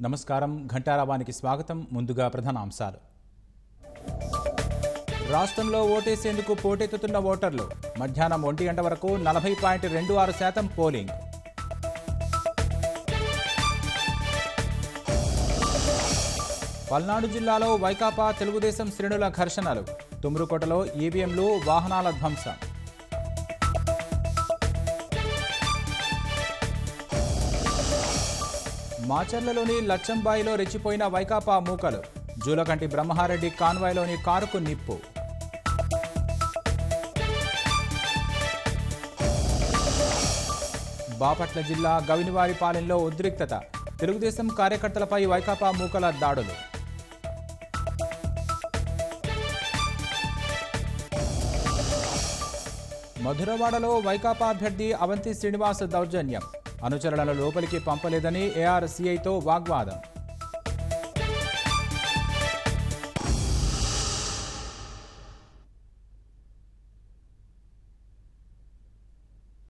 నమస్కారం. ఘంటారావానికి స్వాగతం. ముందుగా ప్రధానాంశాలు. రాష్ట్రంలో ఓటేసేందుకు పోటెత్తుతున్న ఓటర్లు. మధ్యాహ్నం 1 గంట వరకు 40.26% పోలింగ్. పల్నాడు జిల్లాలో వైకాపా తెలుగుదేశం శ్రేణుల ఘర్షణలు. తుమ్రుకోటలో ఈవీఎంలు, వాహనాల ధ్వంసం. మాచర్లలోని లచ్చంబాయిలో రెచ్చిపోయిన వైకాపా మూకలు. జూలకంటి బ్రహ్మారెడ్డి కాన్వాయ్లోని కారుకు నిప్పు. బాపట్ల జిల్లా గవినివారిపాలెంలో ఉద్రిక్తత. తెలుగుదేశం కార్యకర్తలపై వైకాపా మూకల దాడులు. మధురవాడలో వైకాపా అభ్యర్థి అవంతి శ్రీనివాస్ దౌర్జన్యం. అనుచరులను లోపలికి పంపలేదని ఏఆర్సీఐతో వాగ్వాదం.